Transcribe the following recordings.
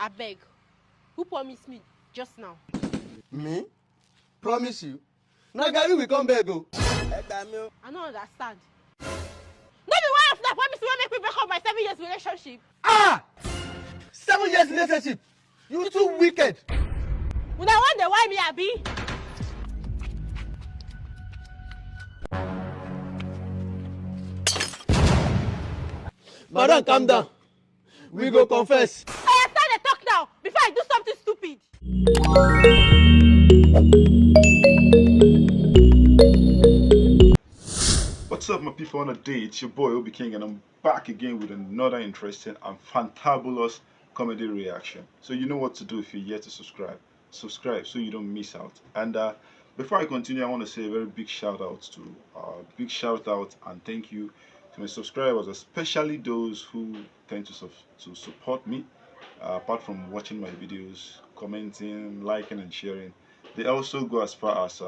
I beg. Who promised me just now? Me? Promise you? Now, Gary, we come back, go. I don't understand. Maybe one of that promise will make me break up my 7 years relationship. Ah! 7 years relationship? You too wicked. When I wonder why me, Abi. Madam, calm down. We go confess. I start the talk now before I do something stupid. What's up, my people on a day? It's your boy OBIKING, and I'm back again with another interesting and fantabulous comedy reaction. So you know what to do if you're yet to subscribe. Subscribe so you don't miss out. And before I continue, I want to say a very big shout out and thank you to my subscribers, especially those who tend to support me. Apart from watching my videos, commenting, liking and sharing, they also go as far as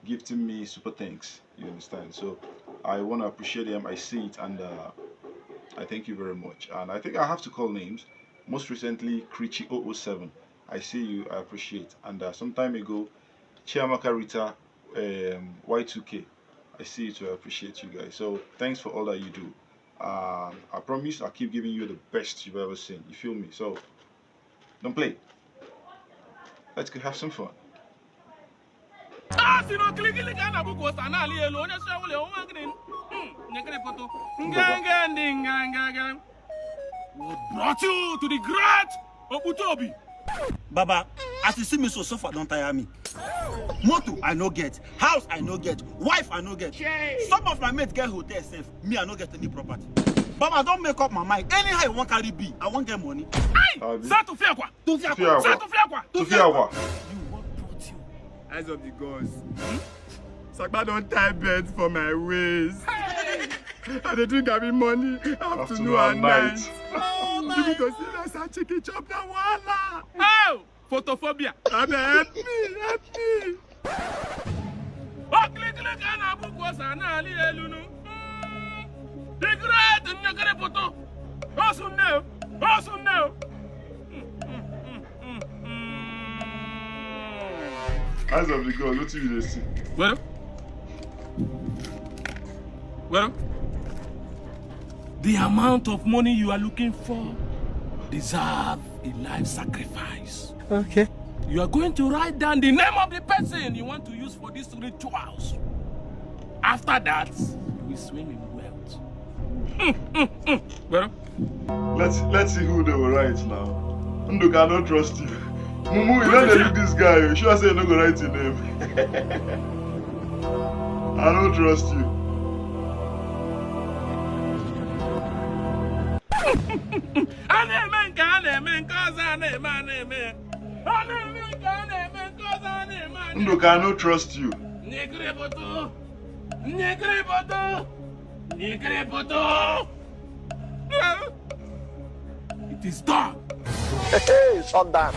gifting me super thanks. You understand? So I want to appreciate them. I see it, and I thank you very much. And I think I have to call names. Most recently, Krichi007. I see you. I appreciate. And some time ago, Chiamaka Rita Y2K. I see you too. I appreciate you guys. So thanks for all that you do. I promise I'll keep giving you the best you've ever seen. You feel me? So don't play. Let's go have some fun. What brought you to the great Obutobi? Baba, as you see me so suffer, don't tire me. Motor I no get, house I no get, wife I no get. Some of my mates get hotel safe, me I no get any property. Baba, don't make up my mind. Anyhow I want carry be, I want get money. Start to fear. To fear. To fear what? You what brought you? Eyes of the gods. Sakba don't tie beds for my waist. I dey drink having money afternoon and night. Even to see us and chicken chop na wahala. Oh, photophobia. Help me. Oh, click and a book was an ali elunu. The great and your great photo. Also no. Eyes of the gods, what do you see? Well, the amount of money you are looking for deserve a life sacrifice. Okay. You are going to write down the name of the person you want to use for these rituals. After that, you will swim in wealth. Well, Let's see who they will write now. Nduka, I don't trust you. Mumu, you don't look this guy. You sure say you don't go write your name. I don't trust you. Nduka, I don't trust you. It is done. Hey, shut down.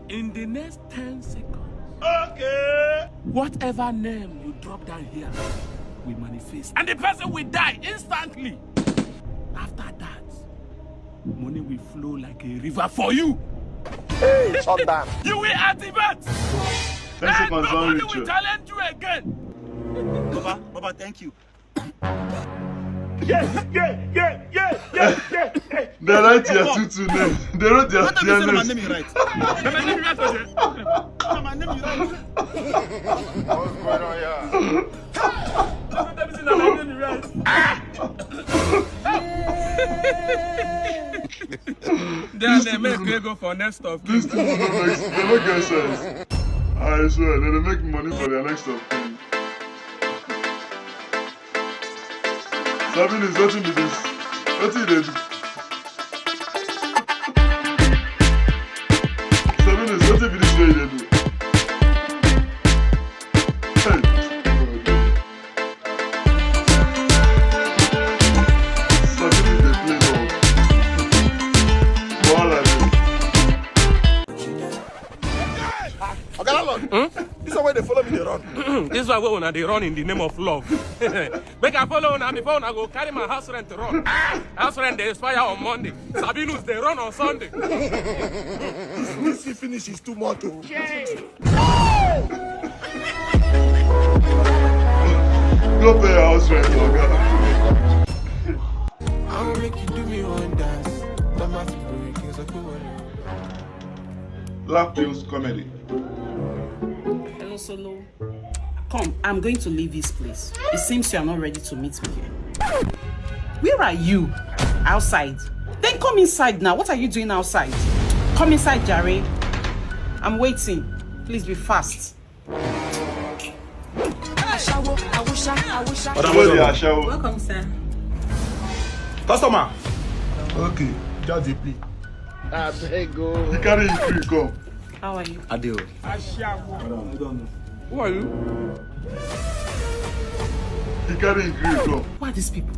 In the next 10 seconds, Okay. whatever name you drop down here will manifest, and the person will die instantly. After that, money will flow like a river for you. Hey, shut down. You will activate. 10 seconds on Nobody Richard. will challenge you again. Baba, thank you. They write your tutu name. They wrote their What time you say my names. name is right? My name is Jose. My name is right. What's going on here? Let me see my name is right. They make me go for next of kin. These two don't make sense. I swear, they make money for their next of kin. Sabinus, what do this? What do they do? Sabinus, what do this way they do? Hey. Sabinus, they play ball. Ball at Okay, Lord. This is why they follow me, they run. This this one wey una dey run in the name of love. Make I follow una before una go carry my house rent run. House rent dey expire on Monday. Sabinus dey run on Sunday. This finish is too much. Go pay your house rent, Oga. I'll make you do me one dance. Laugh Pills Comedy. Hello, Solo. Come, I'm going to leave this place. It seems you are not ready to meet me here. Where are you? Outside. Then come inside now. What are you doing outside? Come inside, Jare. I'm waiting. Please be fast. Welcome, sir. Customer. Okay, just a play. I beg go. You carry his cream, come. How are you? Adeo. I don't know. Who are you? You carry his cream, come. Who are these people?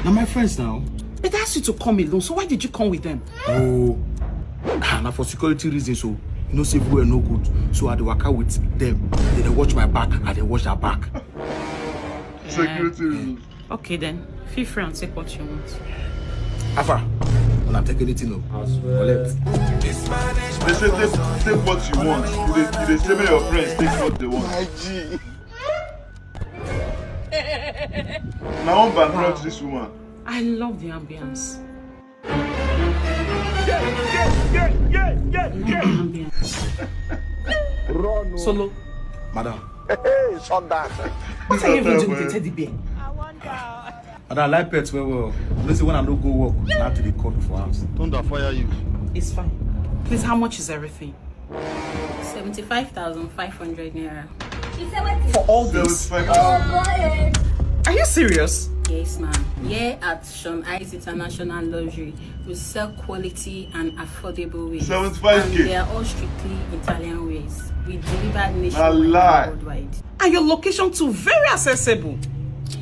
Now my friends now. They asked you to come alone, so why did you come with them? Oh. Now for security reasons, so you know say we were no good. So I dey waka with them. They watch my back, and they watch their back. Security reasons. Okay then. Feel free and take what you want. Afa, when I'm taking anything up, collect. They say take what you want. They say make your friends take what they want. My G. Now I'm bankrupt this woman. I love the ambience. Solo. Madam. Hey, shut that. What are you even doing with the teddy bear? Madam, I like pets well. You see when I don't go work, I have to be called before house. Thunder fire you. It's fine. Please, how much is everything? 75,500 naira. For all this? Are you serious? Yes, ma'am. Here at Shank International Luxury, we sell quality and affordable ways. 75K. And they are all strictly Italian ways. We deliver nationwide and worldwide. And your location too very accessible.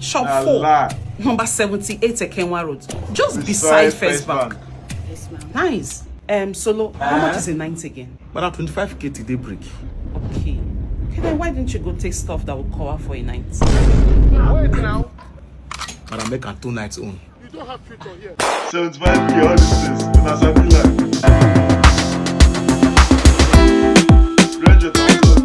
Shop 4, number 78 Ekenwa Road, just beside First Bank. Yes, ma'am. Nice. Solo, how much is a night again? Madam, 25K today break. Okay, then why didn't you go take stuff that will cover for a night? Wait now. Madam, make her 2 nights on. You don't have future here. 75K, all this place. That's a big life. Range your thumbs up.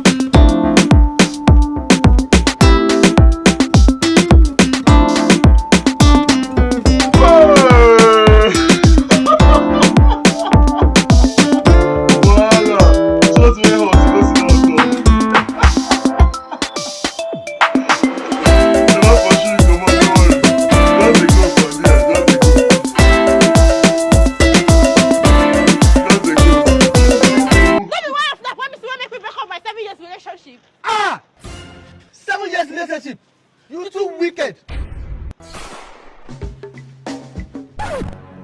You too wicked.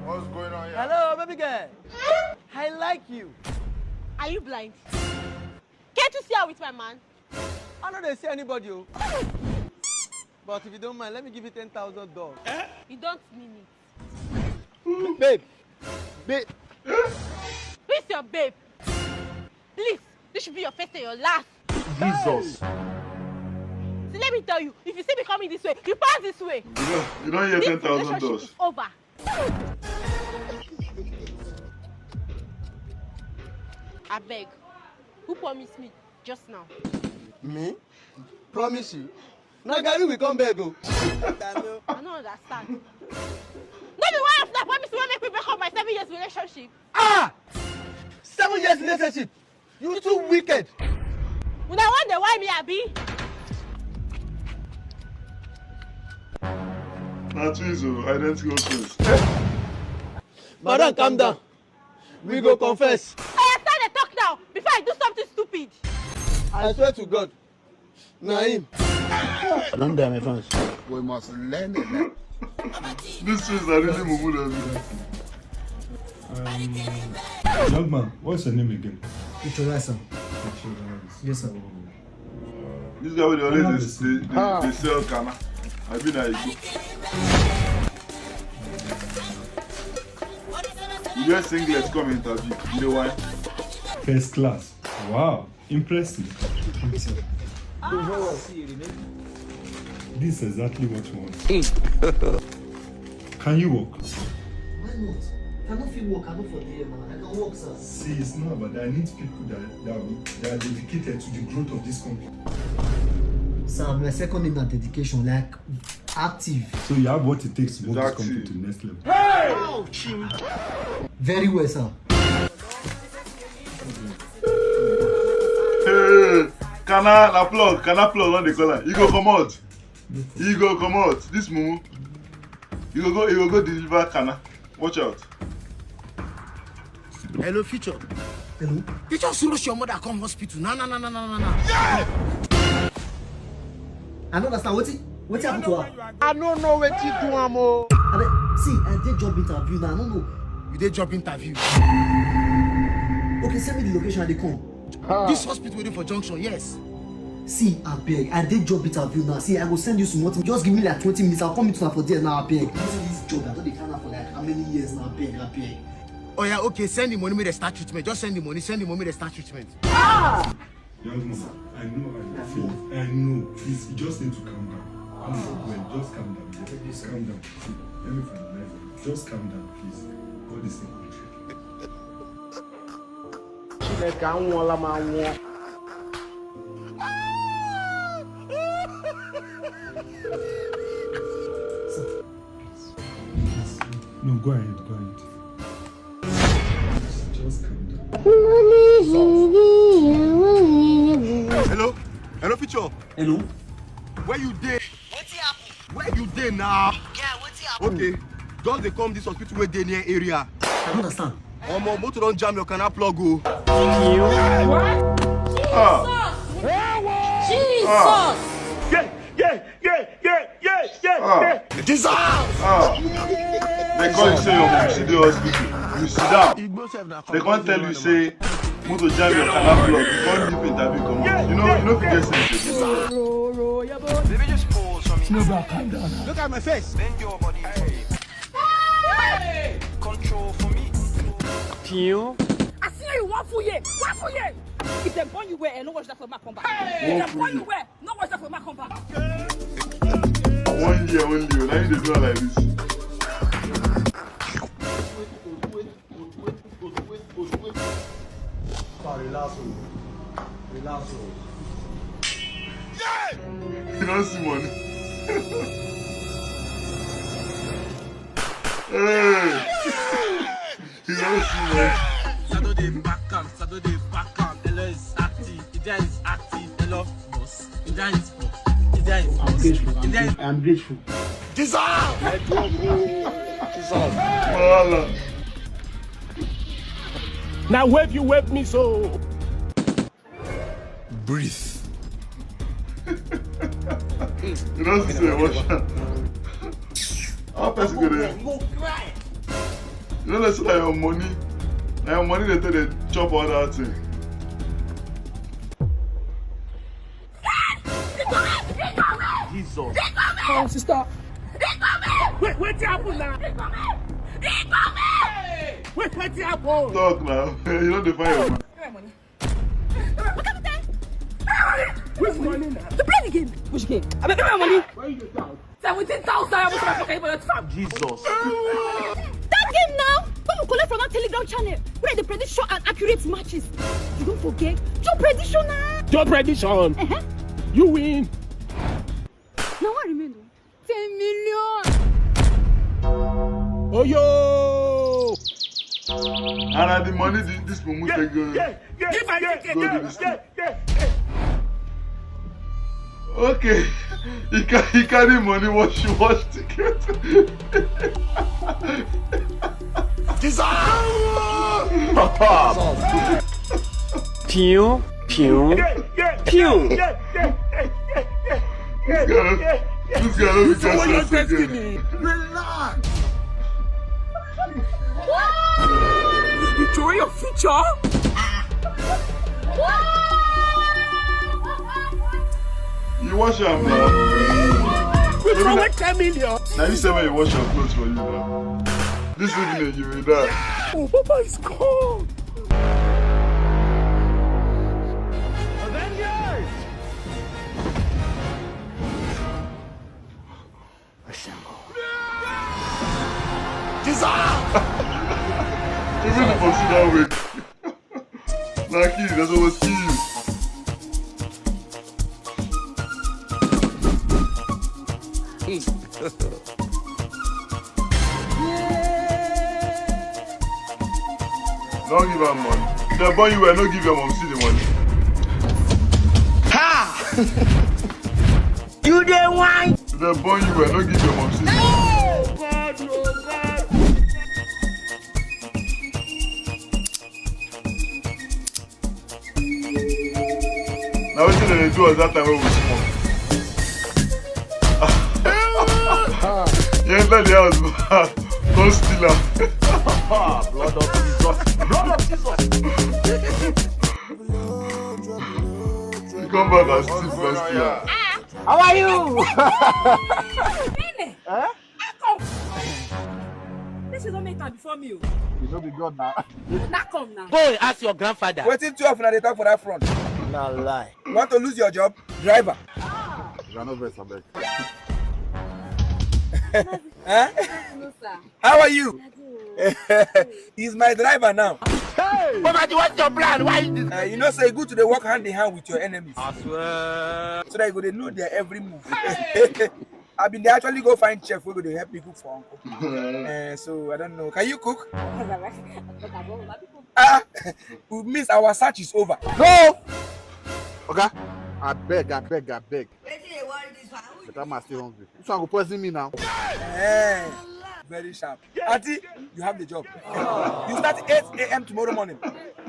What's going on here? Hello, baby girl. I like you. Are you blind? Can't you see her with my man? I don't see anybody. But if you don't mind, let me give you $10,000. You don't mean it. Babe. Babe. Who's your babe? Please, this should be your first and your last. Jesus. See, let me tell you, if you see me coming this way, you pass this way. You don't hear This $10,000. relationship is over. I beg. Who promised me just now? Me? Promise you? Now, Gary will come back. Go. I don't understand. Not the wife that promised me to make me break up my 7 years relationship. 7 years relationship. You too wicked. When I wonder why me I be. Now, twins, identical twins. Madam, calm down. We go confess. I start the talk now before I do something stupid. I swear to God. Naim. Don't die, my friends. We must learn it. These twins are really moving. Young man, what's your name again? Ichorasa. Yes, sir. This guy with always they sell Ghana. I've been there. You get singlets come interview. You know why? First class. Wow, impressive. Thank you, sir. This is exactly what you want. Can you walk? Why not? If I don't feel work, I don't for there, man. I can work, sir. See, it's not about that. I need people that are dedicated to the growth of this company. Sir, my second name is dedication, like active. So you have what it takes to move this company to the next level. Hey! Very well, sir. Hey, can I plug on the color? You go come out. You go come out. This mumu. You go deliver Kana. Watch out. Hello, Future. Hello? You just rush your mother come hospital. No. Yeah! I don't understand. What happened to her? I don't know what you do, Amo. See, I did job interview now. I don't know. You did job interview. Okay, send me the location and they come. This hospital waiting for junction, yes. See, I beg. I did job interview now. See, I will send you some more. Just give me like 20 minutes. I'll come into for there now. I beg. This job, I don't dey find out for like how many years now. I beg. Oh yeah, okay. Send the money, me the start treatment. Just send the money, the start treatment. Ah! Young man, I know how you feel. I know. Please, you just need to calm down. Well, just calm down. Just calm down. See, let me finalize it. Just calm down, please. God is in control. No, go ahead. Just calm down. Hello, Future. Hello? Where you dey? What's happen? Where you dey now? Yeah, what's happen? Okay, just they come this hospital where they near area. I don't understand. Motor don't jam your canal plug. Jesus! Yeah. Jesus! They call you say you see the hospital. You sit down. They can't tell you say motor jam your canal plug. You can't leave interview come out. You know if you get sense. Maybe just pause for me. Look at my face. Bend your body for me. Hey! Control for me. I see you one for you. If they burn you where and no watch that for my comeback. If they burn you where, no watch that for my comeback. 1 year only. Now you do like this. Relax. You don't see money. Hey! You don't see money. Saturday back on. Hello is active. Ida is active. Hello, boss. Ida is boss. I'm grateful. Jesus! Voila. Now wave me so. Breathe. You don't say wash hand. How person go there? You know that's like your money. Now your money they tell they chop all that thing. Jesus. Oh, sister. Wait, what's happening now? Wait, what's happening? Talk now. You don't define your money. Which money now? To play the game. Which game? I mean, give me my money. Why you get out? 17,000. I was fucking for that. Jesus. That game now. When you collect from that Telegram channel, where they predict short and accurate matches. You don't forget. Your prediction now. Your prediction. You win. Now what remain? 10 million. Oh yo. And the money this mumu take go. Okay, he carry money. Watch ticket. Jesus! Pew. This guy don't be just again. Relax. You throw your future. You wash your hand now. We throw like 10 million. Now you say when you wash your clothes for you now. This evening you will die. Oh, Papa is cold. Even the boxing that way. Lucky, that's always kill you. Don't give her money. The boy you were not give your mom see the money. Ha! You the one. The boy you were not give your mom see the money. Oh God, oh God. Now what did they do at that time when we smoke? You enter the house, man. Don't steal her. Blood of Jesus. Blood of Jesus. You come back and steal first steal her. How are you? Huh? This is not make time before me. You know the God now. Now come now. Go and ask your grandfather. Waiting too often they talk for that front. No lie. You want to lose your job? Driver. You are not very sabek. Huh? How are you? He's my driver now. Hey! But what's your plan? Why is this? You know, say good to the work hand in hand with your enemies. I swear. So that you go to know their every move. I've been there actually go find chef who go to help me cook for uncle. So I don't know. Can you cook? We miss our search is over. No! Okay? I beg. But I'm still hungry. This one will poison me now. Very sharp. Auntie, you have the job. You start 8 a.m. tomorrow morning.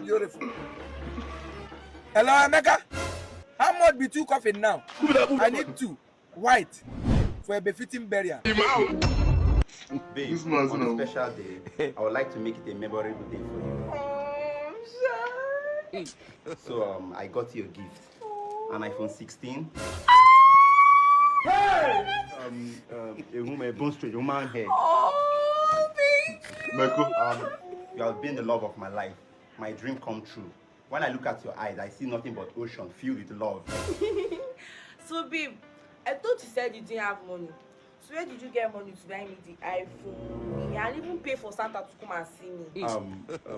Beautiful. Hello, Emeka. How much be 2 coffee now? I need 2. White. For a befitting burial. Babe, on a special day, I would like to make it a memorable day for you. So I got you a gift. An iPhone 16. A bone straight, human hair. Mecco. You have been the love of my life. My dream come true. When I look at your eyes, I see nothing but ocean filled with love. So, babe, I thought you said you didn't have money. So where did you get money to buy me the iPhone? And even pay for Santa to come and see me.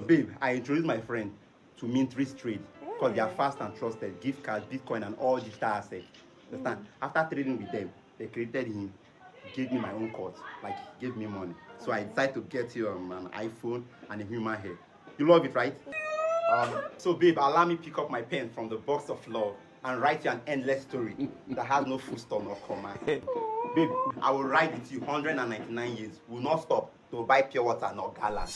Babe, I introduced my friend to Mint3 Trade because they are fast and trusted. Gift cards, Bitcoin, and all digital assets. Understand? After trading with them, they created him. He gave me my own course, like he gave me money. So I decided to get you an iPhone and a human hair. You love it, right? So babe, allow me pick up my pen from the box of love and write you an endless story that has no full stop nor comma. Babe, I will ride with you 199 years. Will not stop to buy pure water nor gala.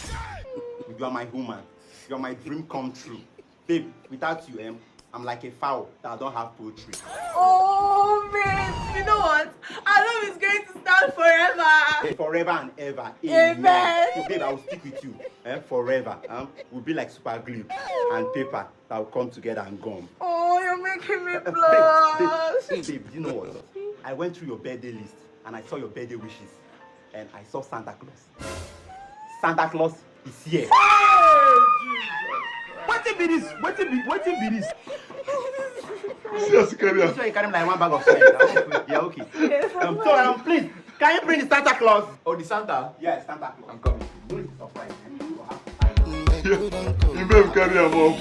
You are my human. You are my dream come true. Babe, without you, I'm like a fowl that don't have poultry. Oh, babe, you know what? Our love is going to stand forever. Forever and ever. Amen. So, babe, I will stick with you forever. We'll be like super glue and paper that will come together and gum. Oh, you're making me blush. Babe, you know what? I went through your birthday list and I saw your birthday wishes. And I saw Santa Claus. Santa Claus is here. What be this? What be this? Yes, carry on. Sure, you carry him like one bag of sand. Yeah, okay. So, please, can you bring the Santa Claus? Oh, the Santa? Yes, Santa Claus. I'm coming. Do it surprise. You better carry him up.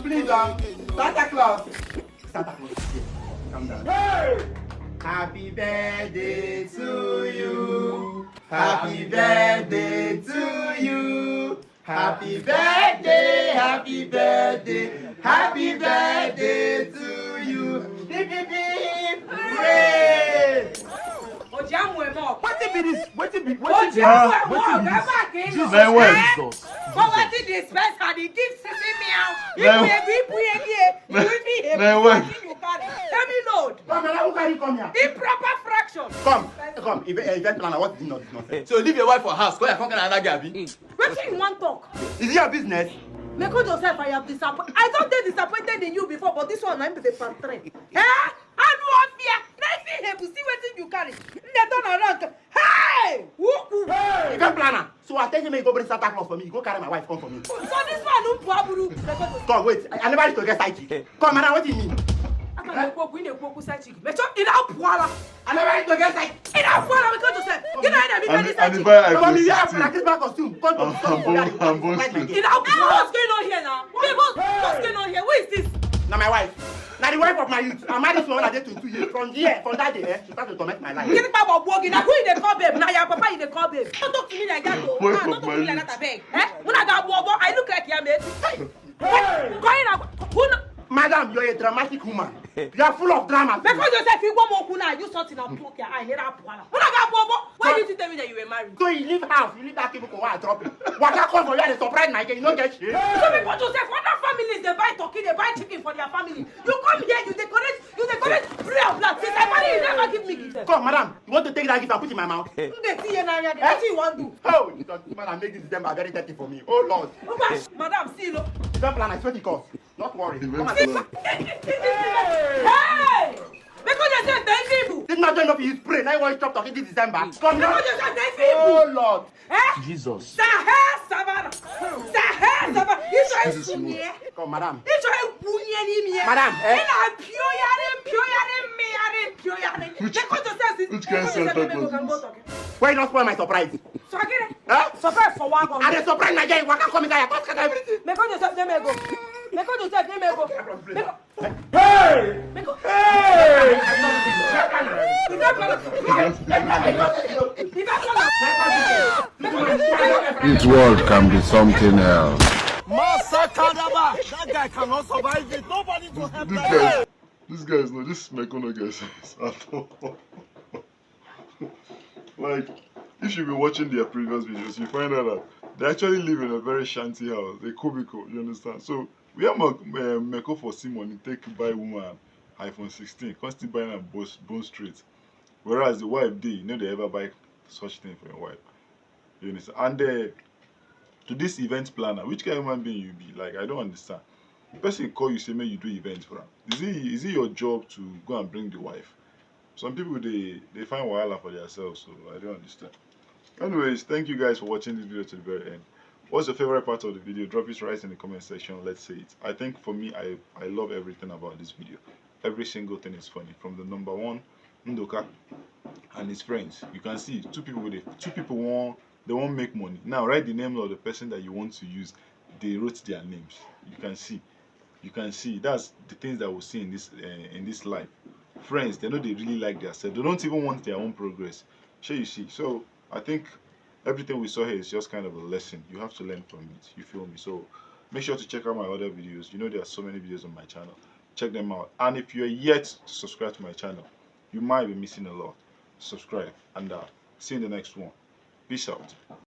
Please, Santa Claus. Santa Claus is here. Come down. Hey! Happy birthday to you. Happy birthday to you. Happy birthday, happy birthday, happy birthday to you. Hip hip hip, hooray! What be this? What be this? What did this best and he gives to see me out? Tell me, Lord. Who can you come here? Improper fraction. Come. Event planner, what is not nonsense? So leave your wife for house. Go and come another Gabi. What do you want talk? Is it your business? Mecco yourself, I am disappointed. I don't get disappointed in you before, but this one I'm the part 3. I don't fear. Nothing here to see what you carry. They turn around. Hey! Event planner. So I tell you, go bring Santa Claus for me. Go carry my wife, come for me. So this one no problem. Come, wait. I never used to get psychic. Come, madam, what do you mean? I'm not ready to get like. And if I costume. What's going on here now? What's going on here? Who is this? Now my wife. Now the wife of my youth. I married someone I did 2 years. From that day, she started to torment my life. Get back of walking. Now who is the call babe? Now your papa is the call babe. Don't talk to me like that though. Don't talk to me like that, I beg. When I got walk, I look like your mate. Madam, you're a dramatic woman. You are full of drama. Because you said if you want more kuna, you something and pluck your eye. When I got walk, why did you tell me that you were married? So you leave house, you leave that people for I drop it. What I call for you and surprise my you don't get shit. So because you say for other families they buy turkey, they buy chicken for their family. You come here, you decorate prayer of blood. Since I marry you, never give me gift. Come, madam, you want to take that gift and put it in my mouth? What you want to do? Oh, this man make this December very dirty for me. Oh Lord. Madam, see look. Don't plan, I swear to God. Not worry. Come on. Hey! Because you said thank people. This man don't know if you spray. Now you want to stop talking this December. Come because now. you said thank people. Oh Lord. Jesus. Sahel Savannah. You try to me. Come, madam. You try to bunye ni me. Madam, Which kind of Santa Claus? Why you not spoil my surprise? So again, surprise for one. And the surprise my guy, what can come in there? What can everything? Because you said them go. Because you said them go. Hey! Hey! This world can be something else. That guy cannot survive it. Nobody to help that guy. This guy is not, this Mecco no guy sense at all. Like, if you've been watching their previous videos, you find out that they actually live in a very shanty house, a cubicle, you understand? So, we have Mecco for Simon, take buy woman iPhone 16, constantly buying a bone straight. Whereas the wife did, you know they ever buy such thing for your wife. You understand? And to this event planner, which kind of human being you be? Like, I don't understand. The person call you, say, may you do events for him. Is it your job to go and bring the wife? Some people, they find wahala for themselves, so I don't understand. Anyways, thank you guys for watching this video to the very end. What's your favorite part of the video? Drop it right in the comment section. Let's say it. I think for me, I love everything about this video. Every single thing is funny. From the number one, Nduka and his friends. You can see two people won't make money. Now write the name of the person that you want to use. They wrote their names. You can see that's the things that we'll see in this life. Friends, they know they really like themselves. They don't even want their own progress. Sure, you see. So I think everything we saw here is just kind of a lesson. You have to learn from it. You feel me? So make sure to check out my other videos. You know there are so many videos on my channel. Check them out. And if you're yet to subscribe to my channel, you might be missing a lot. Subscribe and see you in the next one. Peace out.